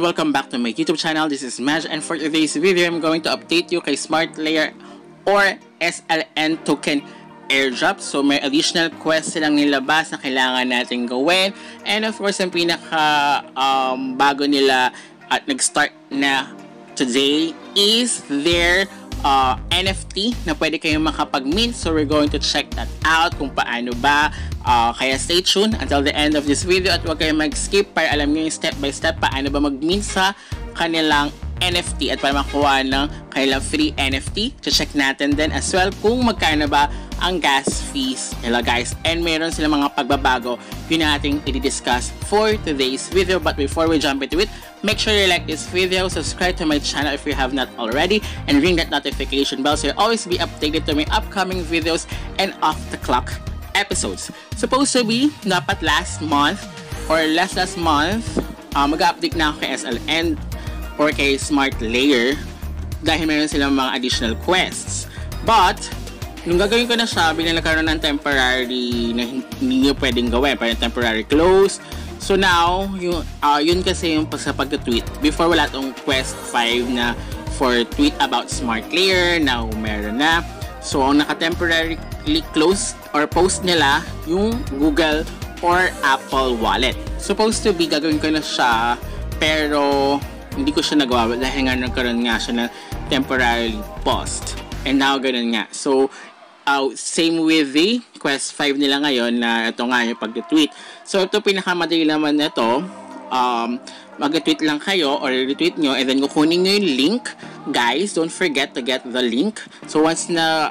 welcome back to my YouTube channel. This is Maj, and for today's video, I'm going to update you kay Smart Layer or SLN token airdrop. So may additional quest silang nilabas na kailangan natin gawin. And of course, ang pinaka bago nila at nag-start na today is their NFT na pwede kayong makapag-mint. So we're going to check that out kung paano ba. Kaya stay tuned until the end of this video at huwag kayong mag-skip para alam nyo yung step by step paano ba mag-mint sa kanilang NFT at para makuha ng kanilang free NFT. Check natin din as well kung magkano ba ang gas fees nila, guys. And meron silang mga pagbabago yun nating i-discuss for today's video. But before we jump into it, make sure you like this video, subscribe to my channel if you have not already, and ring that notification bell so you'll always be updated to my upcoming videos and off-the-clock episodes. Supposed to be dapat last month or last month, mag-update na ako kay SLN or kay Smart Layer dahil meron silang mga additional quests. But nung gagawin ko na siya, biglang nagkaroon ng temporary na hindi nyo pwedeng gawin, parang temporary close. So now, yun kasi yung sa pag-tweet. Before wala tong quest 5 na for tweet about Smart Layer. Now, meron na. So, ang naka-temporarily close or post nila yung Google or Apple Wallet. Supposed to be, gagawin ko na siya, pero hindi ko siya nagawa dahil nga nagkaroon nga siya ng temporarily post. And now, ganun nga. So, same with the quest 5 nila ngayon na ito nga yung pag-tweet. So, ito pinakamadali naman na ito. Mag-tweet lang kayo or retweet nyo and then kukunin nyo yung link. Guys, don't forget to get the link. So, once na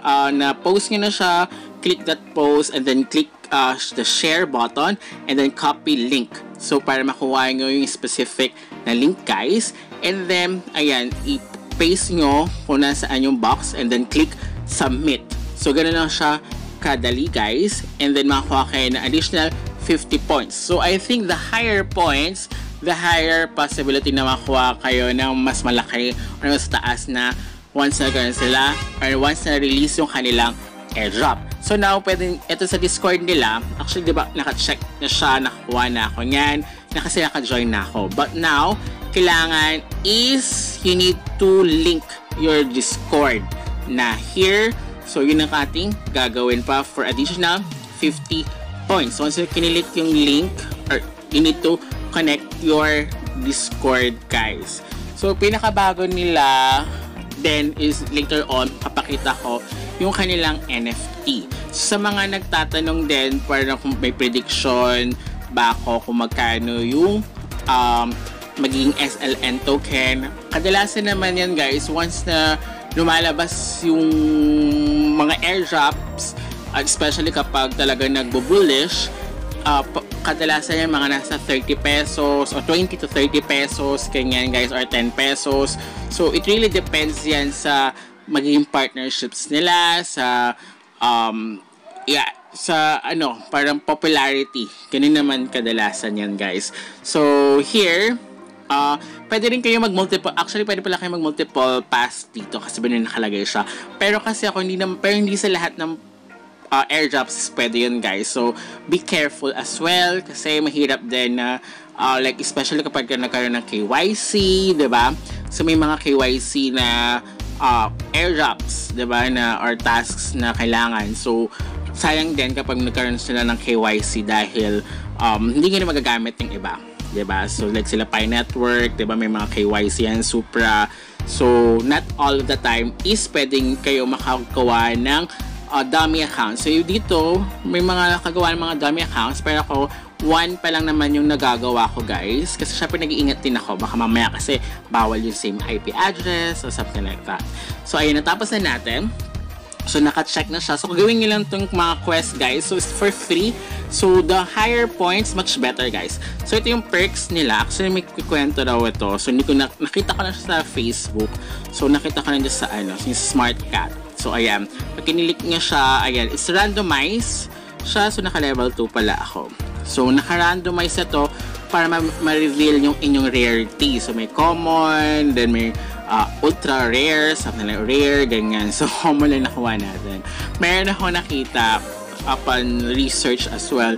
post nyo na siya, click that post and then click the share button and then copy link. So, para makuha nyo yung specific na link, guys. And then, ayan, i-paste nyo kung nasaan yung box and then click submit. So, ganun lang siya kadali, guys. And then, makakuha kayo na additional 50 points. So, I think the higher points, the higher possibility na makuha kayo ng mas malaki or mas taas na once na ganun sila or once na release yung kanilang airdrop. So, now, pwede, ito sa Discord nila, actually, diba, naka-check na siya, nakakuha na ako niyan, kasi naka-join na ako. But now, kailangan is you need to link your Discord na here. So, yun ang ating gagawin pa for additional 50 points. So, once you kinilik yung link, or you need to connect your Discord, guys. So, pinakabago nila then is later on, papakita ko yung kanilang NFT. So, sa mga nagtatanong din, para kung may prediction ba ako kung magkano yung magiging SLN token. Kadalasan naman yan, guys, once na lumalabas yung mga airdrops, especially kapag talaga nagbo-bullish, kadalasan yung mga nasa 30 pesos o 20 to 30 pesos, ganyan, guys, or 10 pesos. So, it really depends yan sa magiging partnerships nila, sa sa parang popularity. Ganun naman kadalasan yan, guys. So, here, pwede rin kayo mag-multiple, actually pwede pala kayo mag-multiple pass dito kasi ba nakalagay siya. Pero kasi ako hindi sa lahat ng airdrops pwede yun, guys. So, be careful as well kasi mahirap din na like especially kapag nagkaroon ng KYC, diba? So, may mga KYC na airdrops, diba? Or tasks na kailangan. So, sayang din kapag nagkaroon sila ng KYC dahil hindi nyo na magagamit yung iba. Diba? So, like sila Pi Network, diba? May mga KYC yan, Supra. So, not all of the time is pwedeng kayo makagawa ng dummy accounts. So, dito, may mga nakagawa ng mga dummy accounts, pero ako, one pa lang naman yung nagagawa ko, guys. Kasi syempre nag-iingat din ako. Baka mamaya kasi bawal yung same IP address or something like that. So, ayun, natapos na natin. So, naka-check na siya. So, gawin nyo lang itong mga quest, guys. So, it's for free. So, the higher points, much better, guys. So, ito yung perks nila. Actually, may kikwento daw ito. So, hindi ko nakita ko na siya sa Facebook. So, nakita ko na dyan sa, yung Smart Cat. So, ayan. Pag kinilik niya siya, ayan, it's randomized siya. So, naka-level 2 pala ako. So, naka-randomize ito para ma-reveal yung inyong rarity. So, may common, then may ultra rare, something like rare, ganyan. So, common lang nakuha natin. Meron ako nakita upon research as well.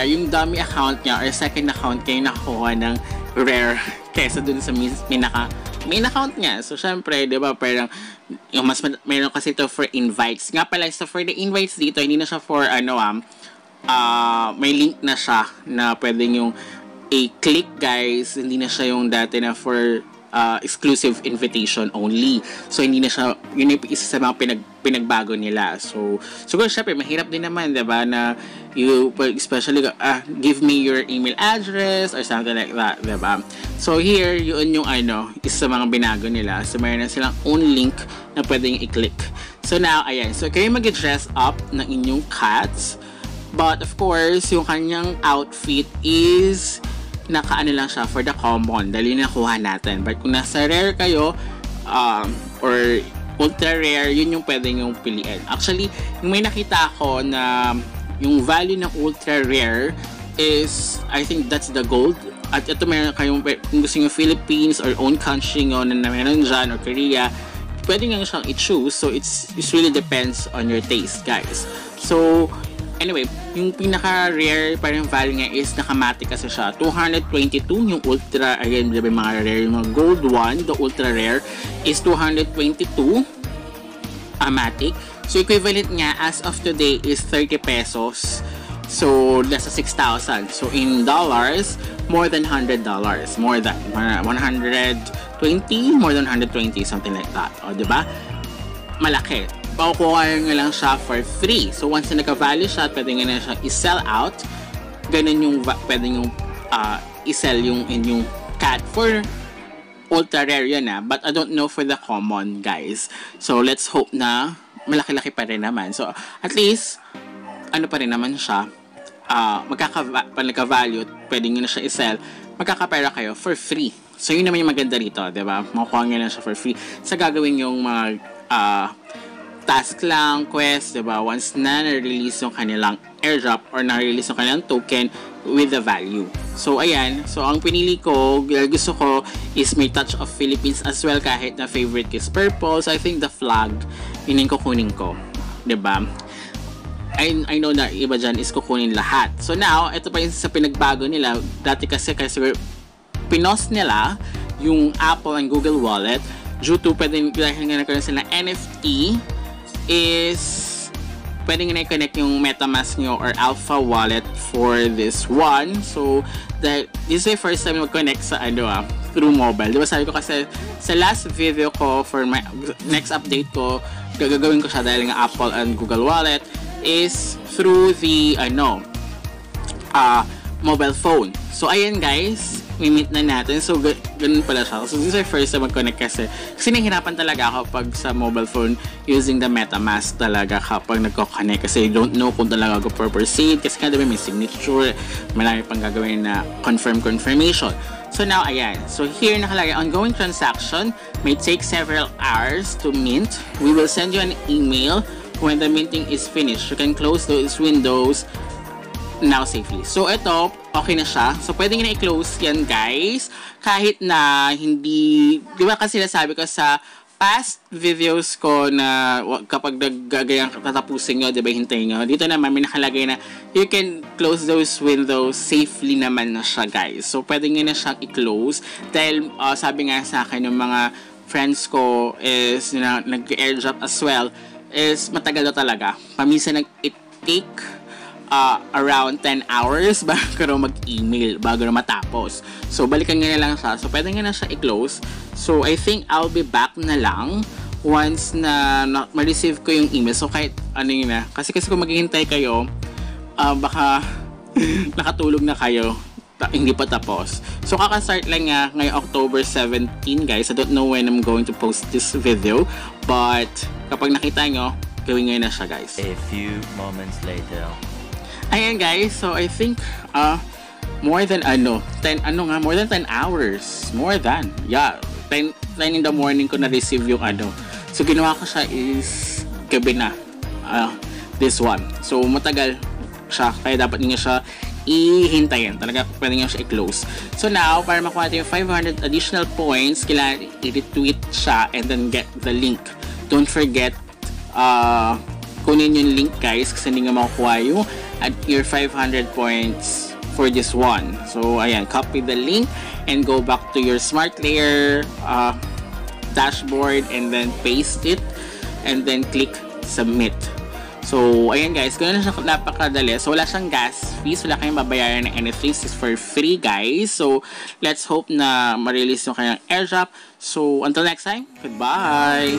Yung dummy account niya or second account kayo nakuha ng rare kesa dun sa main account niya. So, syempre, di ba, parang, yung meron kasi ito for invites. Nga pala, so for the invites dito, hindi na siya for, may link na siya na pwedeng yung i-click, guys. Hindi na siya yung dati na for exclusive invitation only. So, hindi na siya, yun yung isa sa mga pinagbago nila. So, siguro, syempre, mahirap din naman, diba, na you, especially, give me your email address or something like that, diba? So, here, yun yung, isa sa mga binago nila. So, mayroon na silang own link na pwedeng i-click. So, now, ayan. So, kayo mag-dress up ng inyong cats. But, of course, yung kanyang outfit is nakaano lang siya for the common dahil yun nakuha natin. But kung nasa rare kayo or ultra rare, yun yung pwedeng yung piliin. Actually, yung may nakita ako na yung value ng ultra rare is, I think that's the gold. At ito meron kayong, kung gusto nyo Philippines or own country nyo na meron dyan or Korea, pwede nga siyang i-choose. So it really depends on your taste, guys. So anyway, yung pinaka-rare parang value niya is nakamatic kasi siya. 222 yung ultra, again, diba mga rare, yung mga gold one, the ultra rare is 222 matic. So equivalent niya as of today is 30 pesos. So nasa 6,000. So in dollars, more than $100. More than 120, more than 120, something like that. O, diba? Malaki. Pakukuha nyo lang siya for free. So, once na nagka-value siya, pwede nga na siya i-sell out. Ganun yung pwede nyo i-sell yung inyong cat for ultra rare yan But I don't know for the common, guys. So, let's hope na malaki-laki pa rin naman. So, at least, ano pa rin naman siya, magkaka-value, pwede nyo na siya i-sell, magkakapera kayo for free. So, yun naman yung maganda rito, diba? Makukuha nyo na siya for free. Sa gagawin yung mga task lang, quest, diba? Once na na-release yung kanilang airdrop or na-release yung kanilang token with the value. So, ayan. So, ang pinili ko, gusto ko is may touch of Philippines as well kahit na favorite is purple. So, I think the flag, yun yung kukunin ko. Diba? I know na iba dyan is kukunin lahat. So, now, ito pa yung sa pinagbago nila. Dati kasi pinost nila yung Apple and Google Wallet due to dahil nga nagkaroon sila NFT is pwede nga na-connect yung MetaMask nyo or Alpha Wallet for this one. So, this is the first time mag-connect sa through mobile. Diba sabi ko kasi sa last video ko for my next update ko, gagawin ko siya dahil nga Apple and Google Wallet is through the mobile phone. So, ayan guys, mi-meet na natin. So, ganun pala siya. So, this is my first time mag-connect kasi nahihirapan talaga ako pag sa mobile phone using the MetaMask talaga kapag nagko-connect kasi I don't know kung talaga ako proceed kasi nga diba may signature, marami pang gagawin na confirmation. So, now, ayan. So, here nakalagay, ongoing transaction may take several hours to mint. We will send you an email when the minting is finished. You can close those windows now safely. So, ito, okay na siya. So, pwede nga na i-close yan, guys. Kahit na hindi, di ba kasi nasabi ko sa past videos ko na kapag nagagayang tatapusin nyo, di ba, hintayin nyo. Dito naman, may nakalagay na you can close those windows safely naman na siya, guys. So, pwede nga na siyang i-close. Dahil, sabi nga sa akin, yung mga friends ko is, nag-airdrop as well, is matagal na talaga. Paminsan it take around 10 hours bago na mag-email, bago na matapos. So, balikan nga na lang siya. So, pwede nga na siya i-close. So, I think I'll be back na lang once na ma-receive ko yung email. So, kahit yun na. Kasi kung maghihintay kayo, baka nakatulog na kayo. Hindi pa tapos. So, kaka-start lang nga ngayong October 17, guys. I don't know when I'm going to post this video. But, kapag nakita nyo, gawin nga na siya, guys. A few moments later. Ayan guys, so I think more than 10 hours. More than. Yeah, 10 in the morning ko na-receive yung So ginawa ko siya is gabi na. This one. So matagal siya, kaya dapat niyo siya ihintayin. Talaga pwede niyo siya i-close. So now, para makuha natin yung 500 additional points, kailangan i-retweet siya and then get the link. Don't forget kunin yung link, guys, kasi hindi nga makukuha yung at your 500 points for this one. So, ayan, copy the link and go back to your Smart Layer dashboard and then paste it and then click submit. So, ayan guys, ganun na siya napakadali. So, wala siyang gas fees, wala kayong babayaran ng anything. This is for free guys. So, let's hope na ma-release yung kanyang airdrop. So, until next time, goodbye!